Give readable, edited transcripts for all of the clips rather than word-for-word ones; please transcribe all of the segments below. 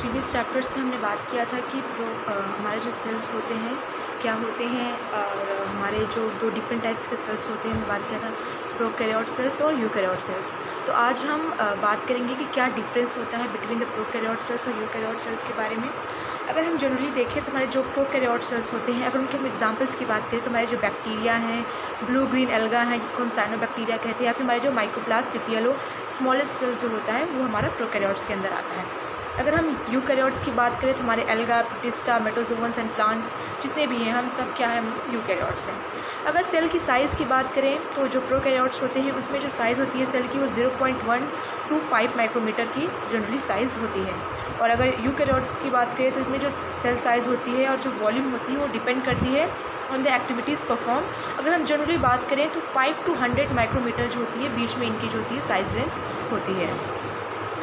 Previous chapters में हमने बात किया था कि हमारे जो सेल्स होते हैं क्या होते हैं और हमारे जो दो डिफरेंट टाइप्स के सेल्स होते हैं हमने बात किया था प्रोकैरियोट सेल्स और यूकैरियोट सेल्स। तो आज हम बात करेंगे कि क्या डिफरेंस होता है बिटवीन द प्रोकैरियोट सेल्स और यूकैरियोट सेल्स के बारे में। अगर हम जनरली देखें तो हमारे जो प्रोकैरियोट सेल्स होते हैं, अगर उनके हम एग्जांपल्स की बात करें तो हमारे जो बैक्टीरिया हैं, ब्लू ग्रीन एल्गा हैं जिसको हम साइनोबैक्टीरिया कहते हैं, या फिर हमारे जो माइकोप्लाज्म पिपियलो स्मॉलेस्ट सेल्स जो होता है वो हमारा प्रोकैरियोट्स के अंदर आता है। अगर हम यूकैरियोट्स की बात करें तो हमारे एल्गा, प्रोटिस्टा, मेटोजोअन्स एंड प्लांट्स जितने भी हैं हम सब क्या हैं, यूकैरियोट्स हैं। अगर सेल की साइज़ की बात करें तो जो प्रोकैरियोट्स होते हैं उसमें जो साइज़ होती है सेल की वो 0.1 to 5 माइक्रोमीटर की जनरली साइज़ होती है। और अगर यूकैरियोट्स की बात करें तो इसमें जो सेल साइज़ होती है और जो वॉल्यूम होती है वो डिपेंड करती है ऑन द एक्टिविटीज़ परफॉर्म। अगर हम जनरली बात करें तो 5 to 100 माइक्रोमीटर जो होती है बीच में इनकी जो होती है साइज़ लेंथ होती है।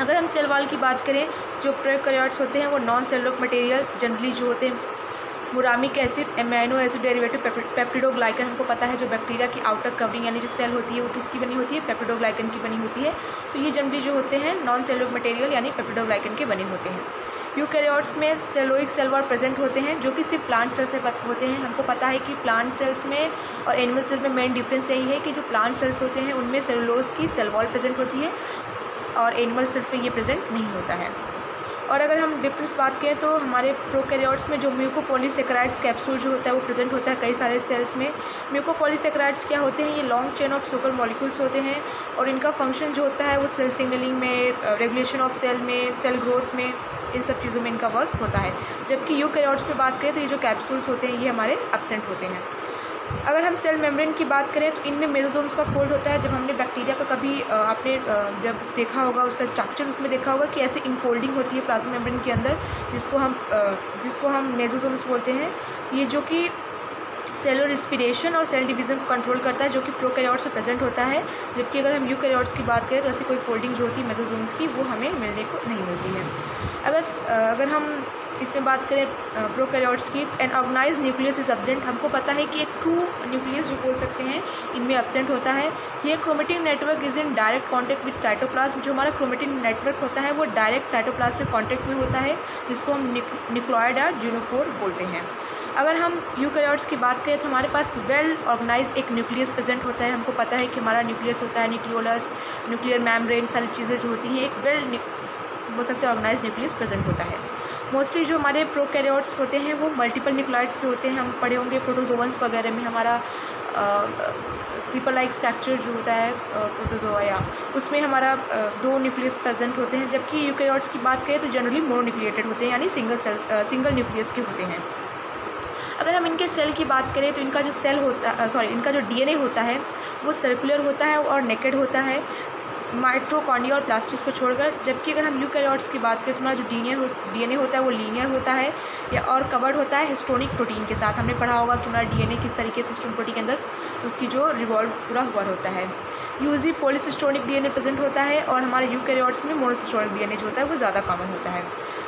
अगर हम सेल वॉल की बात करें, जो प्रोकैरियोट्स होते हैं वो नॉन सेलुलर मटेरियल जनरली जो होते हैं muramic acid, amino acid derivative, peptidoglycan. हमको पता है जो बैक्टीरिया की आउटर कवरिंग यानी जो सेल होती है वो किसकी बनी होती है, पेप्टिडोग्लाइकन की बनी होती है। तो ये जनरली जो होते हैं नॉन सेलुलर मटेरियल यानी पेप्टिडोग्लाइकन के बने होते हैं। यूकैरियोट्स में सेलोइक सेल वॉल प्रेजेंट होते हैं जो कि सिर्फ प्लांट सेल्स में होते हैं। हमको पता है कि प्लांट सेल्स में और एनिमल सेल में मेन डिफरेंस यही है कि जो प्लांट सेल्स होते हैं उनमें सेलुलोज की सेल वॉल प्रेजेंट होती है और एनिमल सेल्स में ये प्रेजेंट नहीं होता है। और अगर हम डिफरेंस बात करें तो हमारे प्रोकैरियोट्स में जो म्यूकोपॉलीसेकेराइड्स कैप्सूल जो होता है वो प्रेजेंट होता है कई सारे सेल्स में। म्यूकोपॉलीसेकेराइड्स क्या होते हैं, ये long chain of super molecules होते हैं और इनका फंक्शन जो होता है वो सेल सिग्नलिंग में, रेगुलेशन ऑफ सेल में, सेल ग्रोथ में, इन सब चीज़ों में इनका वर्क होता है। जबकि यूकैरियोट्स में बात करें तो ये जो कैप्सूल्स होते हैं ये हमारे एब्सेंट होते हैं। अगर हम सेल मेम्ब्रेन की बात करें तो इनमें मेसोसोम्स का फोल्ड होता है। जब हमने बैक्टीरिया का कभी आपने जब देखा होगा उसका स्ट्रक्चर, उसमें देखा होगा कि ऐसे इनफोल्डिंग होती है प्लाज्मा मेम्ब्रेन के अंदर जिसको हम मेसोसोम्स बोलते हैं। ये जो कि सेलुलर रिस्पिरेशन और सेल डिवीज़न को कंट्रोल करता है, जो कि प्रोकैरियोट्स में प्रेजेंट होता है। जबकि अगर हम यूकैरियोट्स की बात करें तो ऐसी कोई फोल्डिंग जो होती है मेसोसोम्स की वो हमें मिलने को नहीं मिलती है। अगर हम इसमें बात करें प्रोकैरियोट्स की, an organized nucleus is absent. हमको पता है कि एक ट्रू न्यूक्लियस जो बोल सकते हैं इनमें एब्सेंट होता है। ये chromatin network is in direct contact with cytoplasm. जो हमारा क्रोमेटिन नेटवर्क होता है वो डायरेक्ट साइटोप्लाज्म में कॉन्टैक्ट में होता है, जिसको हम न्यूक्लियोइड या यूनिफोर बोलते हैं। अगर हम यूकैरियोट्स की बात करें तो हमारे पास वेल ऑर्गेनाइज एक न्यूक्लियस प्रेजेंट होता है। हमको पता है कि हमारा न्यूक्लियस होता है न्यूक्लियोलस, न्यूक्लियर मेम्ब्रेन, सारी चीज़ें जो होती हैं एक वेल बोल सकते हैं ऑर्गेनाइज न्यूक्लियस प्रेजेंट होता है। मोस्टली जो हमारे प्रोकैरियोट्स होते हैं वो मल्टीपल न्यूक्लियोइड्स के होते हैं। हम पढ़े होंगे प्रोटोजोअन्स वगैरह में हमारा स्लीपर लाइक स्ट्रक्चर जो होता है प्रोटोजोआ, या उसमें हमारा 2 न्यूक्लियस प्रेजेंट होते हैं। जबकि यूकैरियोट्स की बात करें तो जनरली मोनोन्यूक्लिएटेड होते हैं यानी सिंगल न्यूक्लियस के होते हैं। अगर हम इनके सेल की बात करें तो इनका जो डीएनए होता है वो सर्कुलर होता है और नेकेड होता है, माइटोकॉन्ड्रिया और प्लास्टिड्स को छोड़कर। जबकि अगर हम यूकैरियोट्स की बात करें तो हमारा जो डीएनए होता है वो लीनियर होता है या और कवर्ड होता है हिस्टोनिक प्रोटीन के साथ। हमने पढ़ा होगा कि हमारा डीएनए किस तरीके से हिस्टोनिक प्रोटीन के अंदर उसकी जो रिवॉल्व पूरा हुआ होता है। यूजली पॉलीसिस्टोनिक डीएनए प्रेजेंट होता है और हमारे यूकैरियोट्स में मोनोसिस्टोनिक डीएनए जो होता है वो ज़्यादा कॉमन होता है।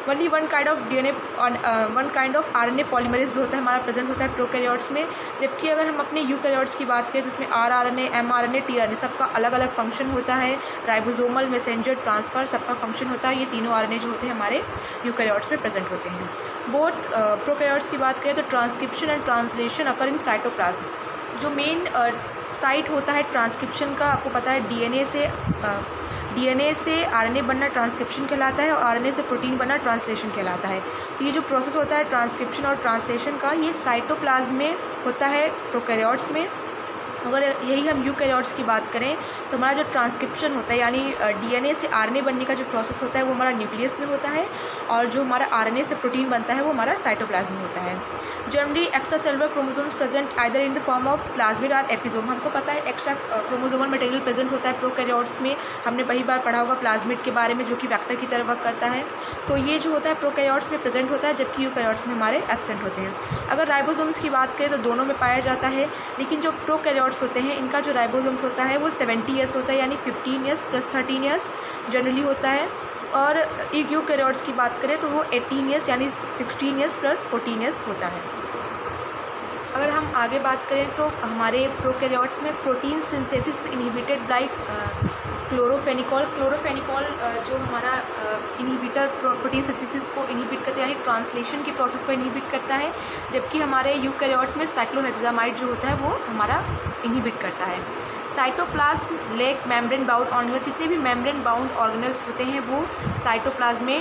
Only one kind of RNA polymerase जो होता है हमारा प्रेजेंट होता है प्रोकैरियोट्स में। जबकि अगर हम अपने यूकैरियोट्स की बात करें तो उसमें आरआरएनए, एमआरएनए, टीआरएनए सबका अलग अलग फंक्शन होता है। राइबोसोमल, मैसेंजर, ट्रांसफर सबका फंक्शन होता है। ये तीनों आरएनए जो होते हैं हमारे यूकैरियोट्स में प्रेजेंट होते हैं। बोथ प्रोकैरियोट्स की बात करें तो transcription and translation occur in cytoplasm. जो मेन साइट होता है ट्रांसक्रिप्शन का, आपको पता है डीएनए से आरएनए बनना ट्रांसक्रिप्शन कहलाता है और आरएनए से प्रोटीन बनना ट्रांसलेशन कहलाता है। तो ये जो प्रोसेस होता है ट्रांसक्रिप्शन और ट्रांसलेशन का, ये साइटोप्लाज्म में होता है प्रोकैरियोट्स में। अगर यही हम यूकैरियोट्स की बात करें तो हमारा जो ट्रांसक्रिप्शन होता है यानी डीएनए से आरएनए बनने का जो प्रोसेस होता है वो हमारा न्यूक्लियस में होता है और जो हमारा आरएनए से प्रोटीन बनता है वो हमारा साइटोप्लाज्म में होता है। Generally extra cellular chromosomes present either in the form of plasmid और एपिसोम। हमको पता है एक्स्ट्रा क्रोमोसोमल मटेरियल प्रेजेंट होता है प्रोकैरियोट्स में। हमने पहली बार पढ़ा होगा प्लाज्मिड के बारे में जो कि वेक्टर की तरह वर्क करता है। तो ये जो होता है प्रोकैरियोट्स में प्रेजेंट होता है, जबकि यूकैरियोट्स में हमारे एब्सेंट होते हैं। अगर राइबोसोम्स की बात करें तो दोनों में पाया जाता है, लेकिन जो प्रोकैरियोट्स होते हैं इनका जो राइबोसोम्स होता है वो 70 ईयर्स होता है यानी 15 ईयर्स प्लस 13 ईयर्स जनरली होता है। और यूकैरियोट्स की बात करें तो वो 18 ईयर्स यानी 16 ईयर्स प्लस 14 ईयर्स होता है। अगर हम आगे बात करें तो हमारे प्रोकैरियोट्स में प्रोटीन सिंथेसिस इनहिबिटेड बाय क्लोरोफेनिकॉल जो हमारा इनहिबिटर प्रोटीन सिंथेसिस को इनहिबिट करता है, यानी ट्रांसलेशन के प्रोसेस को इनहिबिट करता है, जबकि हमारे यूकैरियोट्स में साइक्लोहेक्सामाइड जो होता है वो हमारा इनहिबिट करता है। Cytoplasm lake membrane bound organelle, जितने भी मेम्ब्रेन बाउंड ऑर्गेनल्स होते हैं वो साइटोप्लाज्म में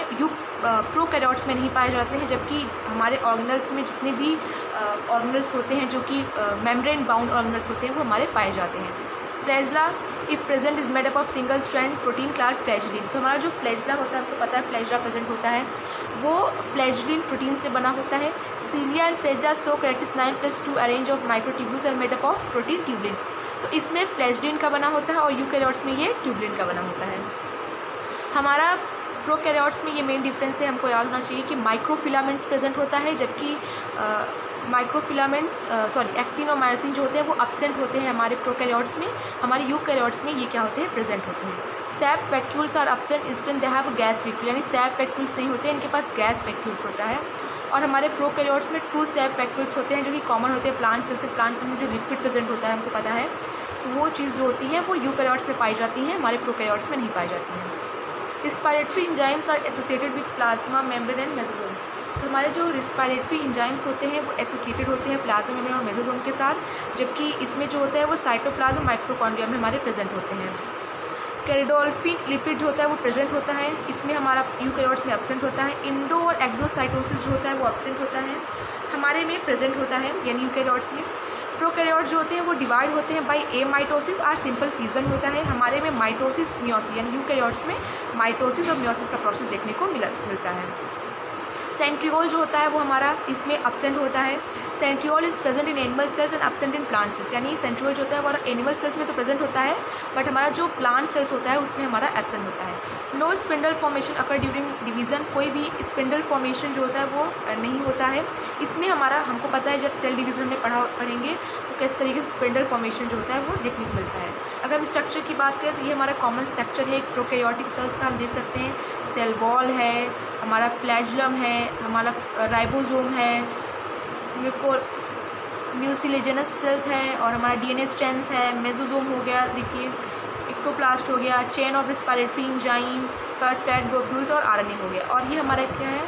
प्रोकैरियोट्स में नहीं पाए जाते हैं, जबकि हमारे ऑर्गेनल्स में जितने भी ऑर्गेनल्स होते हैं जो कि मेम्ब्रेन बाउंड ऑर्गेनल्स होते हैं वो हमारे पाए जाते हैं। Flagella if present is made up of single strand protein called flagellin. तो हमारा जो फ्लैजला होता है, आपको पता है फ्लैजला प्रेजेंट होता है, वो फ्लैजलिन प्रोटीन से बना होता है। Cilia and flagella so characters 9+2 arrange of microtubules are made up of protein tubulin. तो इसमें फ्लैजलिन का बना होता है और यूकैरियोट्स में ये ट्यूबलिन का बना होता है। हमारा प्रोकैरियोट्स में ये मेन डिफरेंस है, हमको याद होना चाहिए कि माइक्रोफिलामेंट्स प्रेजेंट होता है, जबकि एक्टिन और मायोसिन जो होते हैं वो एब्सेंट होते हैं हमारे प्रोकैरियोट्स में। हमारे यूकैरियोट्स में ये क्या होते हैं, प्रेजेंट होते हैं। Sap vacuoles are absent instant they have gas vacuole, यानी सैप वैक्यूल्स नहीं होते हैं, इनके पास गैस वैक्यूल्स होता है। और हमारे प्रोकैरियोट्स में ट्रू सैप वैक्यूल्स होते हैं जो कि कॉमन होते हैं प्लांट सेल से। प्लांट सेल में जो लिक्विड प्रेजेंट होता है हमको पता है, तो वो चीज़ जो होती है वो यूकैरियोट्स में पाई जाती हैं, हमारे प्रोकैरियोट्स में नहीं पाई जाती हैं। Respiratory enzymes are associated with plasma membrane and mesosomes. तो हमारे जो रिस्पायरेटरी इंजाइम्स होते हैं वो एसोसिएटेड होते हैं प्लाज्मा मेम्ब्रेन और मेसोसोम के साथ, जबकि इसमें जो होता है वो साइटोप्लाज्म माइक्रोकॉन्ड्रिया में हमारे प्रेजेंट होते हैं। कैरिडोल्फिन लिपिड जो होता है वो प्रेजेंट होता है, इसमें हमारा यूकैरियोट्स में एब्सेंट होता है। इंडो और एक्सोसाइटोसिस जो होता है वो एब्सेंट होता है, हमारे में प्रेजेंट होता है, यानी यूकैरियोट्स में। प्रोकैरियोट जो होते हैं वो डिवाइड होते हैं बाय एमाइटोसिस और सिंपल फ्यूजन होता है, हमारे में माइटोसिस मियोसिस, यानी यूकैरियोट्स में माइटोसिस और मियोसिस का प्रोसेस देखने को मिलता है। सेंट्रियोल जो होता है वो हमारा इसमें एब्सेंट होता है। Centriole is present in animal cells and absent in plant cells, यानी सेंट्रियोल जो होता है हमारा एनिमल सेल्स में तो प्रेजेंट होता है, बट हमारा जो प्लांट सेल्स होता है उसमें हमारा एब्सेंट होता है। No spindle formation occur during division, कोई भी स्पिंडल फॉर्मेशन जो होता है वो नहीं होता है इसमें। हमारा हमको पता है जब सेल डिवीज़न में पढ़ेंगे तो किस तरीके से स्पिंडल फॉर्मेशन जो होता है वो देखने को मिलता है। अगर हम स्ट्रक्चर की बात करें तो ये हमारा कॉमन स्ट्रक्चर है एक प्रोकैरियोटिक सेल्स का, हम देख सकते हैं सेल वॉल है, हमारा फ्लैजुलम है, हमारा राइबोसोम है, म्यूसिलेजेनस सेल है, और हमारा डीएनए स्ट्रैंड्स है, मेसोसोम हो गया, देखिए एक्टोप्लास्ट हो गया, chain of respiratory enzyme, cut flat globules और आरएनए हो गया। और ये हमारा क्या है,